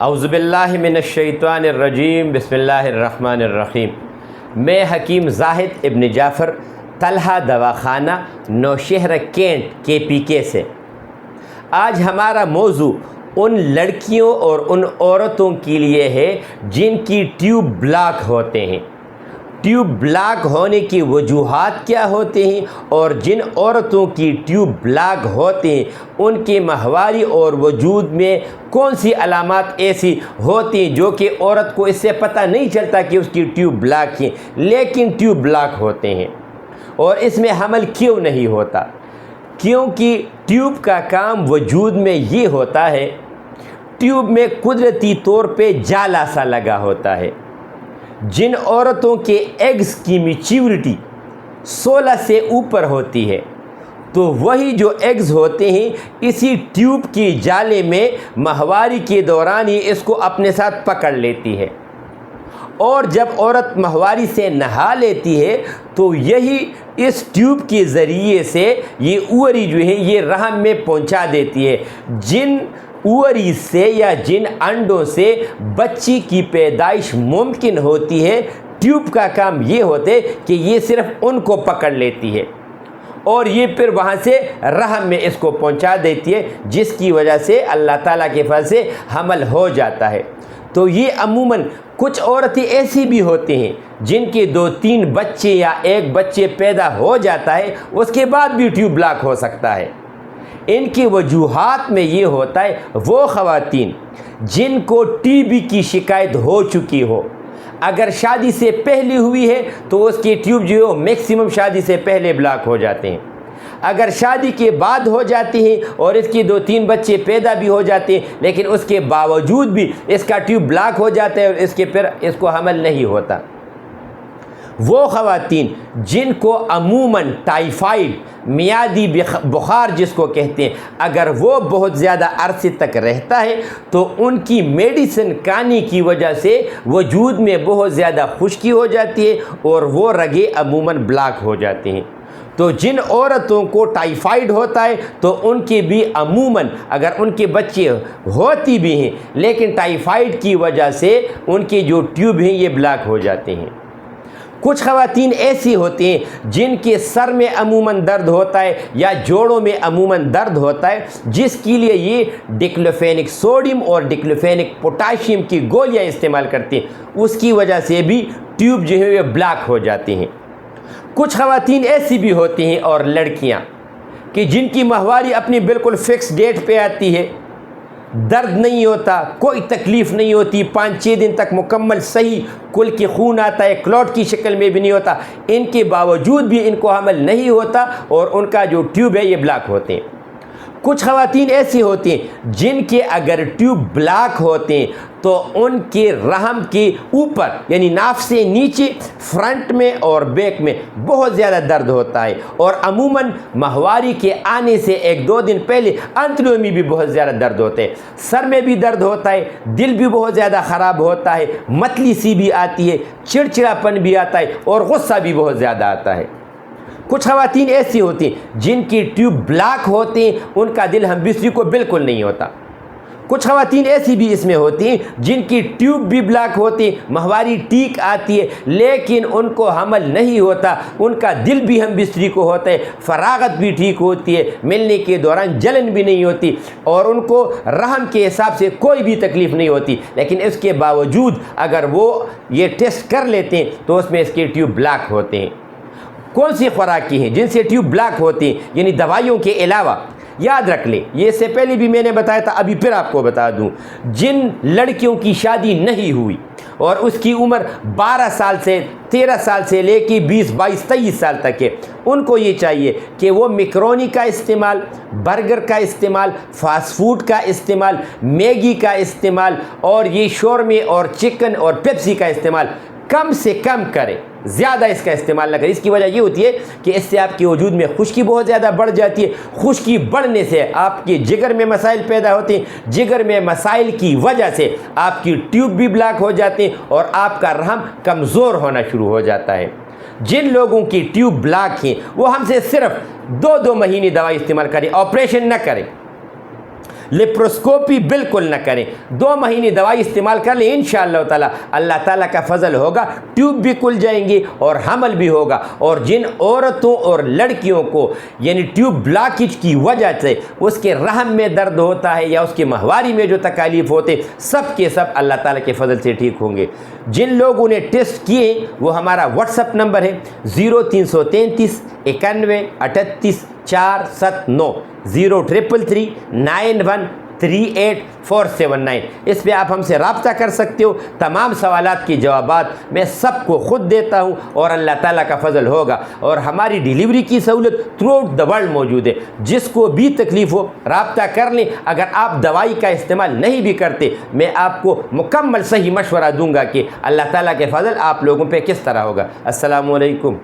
اعوذ باللہ من الشیطان الرجیم بسم اللہ الرحمن الرحیم۔ میں حکیم زاہد ابن جعفر طلحہ دواخانہ نوشہرہ کینٹ KPK سے۔ آج ہمارا موضوع ان لڑکیوں اور ان عورتوں کے لیے ہے جن کی ٹیوب بلاک ہوتے ہیں۔ ٹیوب بلاک ہونے کی وجوہات کیا ہوتے ہیں اور جن عورتوں کی ٹیوب بلاک ہوتے ہیں ان کے ماہواری اور وجود میں کون سی علامات ایسی ہوتی ہیں جو کہ عورت کو اس سے پتہ نہیں چلتا کہ اس کی ٹیوب بلاک ہے، لیکن ٹیوب بلاک ہوتے ہیں۔ اور اس میں حمل کیوں نہیں ہوتا؟ کیونکہ ٹیوب کا کام وجود میں یہ ہوتا ہے، ٹیوب میں قدرتی طور پہ جالا سا لگا ہوتا ہے۔ جن عورتوں کے ایگز کی میچیورٹی 16 سے اوپر ہوتی ہے تو وہی جو ایگز ہوتے ہیں اسی ٹیوب کی جالے میں ماہواری کے دوران ہی اس کو اپنے ساتھ پکڑ لیتی ہے، اور جب عورت ماہواری سے نہا لیتی ہے تو یہی اس ٹیوب کے ذریعے سے یہ اووری جو ہے یہ رحم میں پہنچا دیتی ہے۔ جن اووری سے یا جن انڈوں سے بچی کی پیدائش ممکن ہوتی ہے، ٹیوب کا کام یہ ہوتا ہے کہ یہ صرف ان کو پکڑ لیتی ہے اور یہ پھر وہاں سے رحم میں اس کو پہنچا دیتی ہے، جس کی وجہ سے اللہ تعالیٰ کے فضل سے حمل ہو جاتا ہے۔ تو یہ عموماً کچھ عورتیں ایسی بھی ہوتی ہیں جن کے 2-3 بچے یا ایک بچے پیدا ہو جاتا ہے، اس کے بعد بھی ٹیوب بلاک ہو سکتا ہے۔ ان کی وجوہات میں یہ ہوتا ہے وہ خواتین جن کو TB کی شکایت ہو چکی ہو، اگر شادی سے پہلے ہوئی ہے تو اس کی ٹیوب جو ہے میکسیمم شادی سے پہلے بلاک ہو جاتے ہیں۔ اگر شادی کے بعد ہو جاتی ہیں اور اس کی 2-3 بچے پیدا بھی ہو جاتے ہیں لیکن اس کے باوجود بھی اس کا ٹیوب بلاک ہو جاتا ہے اور اس کو حمل نہیں ہوتا۔ وہ خواتین جن کو عموماً ٹائیفائڈ میادی بخار جس کو کہتے ہیں، اگر وہ بہت زیادہ عرصے تک رہتا ہے تو ان کی میڈیسن کھانے کی وجہ سے وجود میں بہت زیادہ خشکی ہو جاتی ہے اور وہ رگیں عموماً بلاک ہو جاتی ہیں۔ تو جن عورتوں کو ٹائیفائڈ ہوتا ہے تو ان کے بھی عموماً اگر ان کے بچے ہوتی بھی ہیں لیکن ٹائیفائڈ کی وجہ سے ان کے جو ٹیوب ہیں یہ بلاک ہو جاتے ہیں۔ کچھ خواتین ایسی ہوتی ہیں جن کے سر میں عموماً درد ہوتا ہے یا جوڑوں میں عموماً درد ہوتا ہے، جس کے لیے یہ ڈکلوفینک سوڈیم اور ڈکلوفینک پوٹاشیم کی گولیاں استعمال کرتی ہیں، اس کی وجہ سے بھی ٹیوب جو ہے وہ بلاک ہو جاتی ہیں۔ کچھ خواتین ایسی بھی ہوتی ہیں اور لڑکیاں کہ جن کی ماہواری اپنی بالکل فکس ڈیٹ پہ آتی ہے، درد نہیں ہوتا، کوئی تکلیف نہیں ہوتی، 5-6 دن تک مکمل صحیح کل کی خون آتا ہے، کلوٹ کی شکل میں بھی نہیں ہوتا، ان کے باوجود بھی ان کو حمل نہیں ہوتا اور ان کا جو ٹیوب ہے یہ بلاک ہوتے ہیں۔ کچھ خواتین ایسی ہوتی ہیں جن کے اگر ٹیوب بلاک ہوتے ہیں تو ان کے رحم کے اوپر یعنی ناف سے نیچے فرنٹ میں اور بیک میں بہت زیادہ درد ہوتا ہے، اور عموماً ماہواری کے آنے سے 1-2 دن پہلے انتڑیوں میں بھی بہت زیادہ درد ہوتے ہیں، سر میں بھی درد ہوتا ہے، دل بھی بہت زیادہ خراب ہوتا ہے، متلی سی بھی آتی ہے، چڑچڑاپن بھی آتا ہے اور غصہ بھی بہت زیادہ آتا ہے۔ کچھ خواتین ایسی ہوتی ہیں جن کی ٹیوب بلاک ہوتے ہیں، ان کا دل ہم بستری کو بالکل نہیں ہوتا۔ کچھ خواتین ایسی بھی اس میں ہوتی ہیں جن کی ٹیوب بھی بلاک ہوتی ہے، ماہواری ٹھیک آتی ہے لیکن ان کو حمل نہیں ہوتا، ان کا دل بھی ہم بستری کو ہوتا ہے، فراغت بھی ٹھیک ہوتی ہے، ملنے کے دوران جلن بھی نہیں ہوتی اور ان کو رحم کے حساب سے کوئی بھی تکلیف نہیں ہوتی، لیکن اس کے باوجود اگر وہ یہ ٹیسٹ کر لیتے ہیں تو اس میں اس کے ٹیوب بلاک ہوتے ہیں۔ کون سی خوراک کی ہیں جن سے ٹیوب بلاک ہوتی ہیں، یعنی دوائیوں کے علاوہ؟ یاد رکھ لیں، یہ اس سے پہلے بھی میں نے بتایا تھا، ابھی پھر آپ کو بتا دوں، جن لڑکیوں کی شادی نہیں ہوئی اور اس کی عمر 12 سال سے 13 سال سے لے کے 20, 22, 23 سال تک ہے، ان کو یہ چاہیے کہ وہ میکرونی کا استعمال، برگر کا استعمال، فاسٹ فوڈ کا استعمال، میگی کا استعمال اور یہ شورمے اور چکن اور پیپسی کا استعمال کم سے کم کریں، زیادہ اس کا استعمال نہ کریں۔ اس کی وجہ یہ ہوتی ہے کہ اس سے آپ کے وجود میں خشکی بہت زیادہ بڑھ جاتی ہے، خشکی بڑھنے سے آپ کے جگر میں مسائل پیدا ہوتے ہیں، جگر میں مسائل کی وجہ سے آپ کی ٹیوب بھی بلاک ہو جاتے ہیں اور آپ کا رحم کمزور ہونا شروع ہو جاتا ہے۔ جن لوگوں کی ٹیوب بلاک ہیں وہ ہم سے صرف 2 مہینے دوائی استعمال کریں، آپریشن نہ کریں۔ لیپروسکوپی بالکل نہ کریں، 2 مہینے دوائی استعمال کر لیں، انشاءاللہ تعالی اللہ تعالیٰ کا فضل ہوگا، ٹیوب بھی کھل جائیں گی اور حمل بھی ہوگا۔ اور جن عورتوں اور لڑکیوں کو یعنی ٹیوب بلاکیج کی وجہ سے اس کے رحم میں درد ہوتا ہے یا اس کی ماہواری میں جو تکالیف ہوتے، سب کے سب اللہ تعالیٰ کے فضل سے ٹھیک ہوں گے۔ جن لوگوں نے ٹیسٹ کیے وہ ہمارا واٹس ایپ نمبر ہے 0333 91 38 479 0333 91 38479۔ اس پہ آپ ہم سے رابطہ کر سکتے ہو۔ تمام سوالات کے جوابات میں سب کو خود دیتا ہوں اور اللہ تعالیٰ کا فضل ہوگا۔ اور ہماری ڈیلیوری کی سہولت تھرو آؤٹ دا ورلڈ موجود ہے، جس کو بھی تکلیف ہو رابطہ کر لیں۔ اگر آپ دوائی کا استعمال نہیں بھی کرتے، میں آپ کو مکمل صحیح مشورہ دوں گا کہ اللہ تعالیٰ کے فضل آپ لوگوں پہ کس طرح ہوگا۔ السلام علیکم۔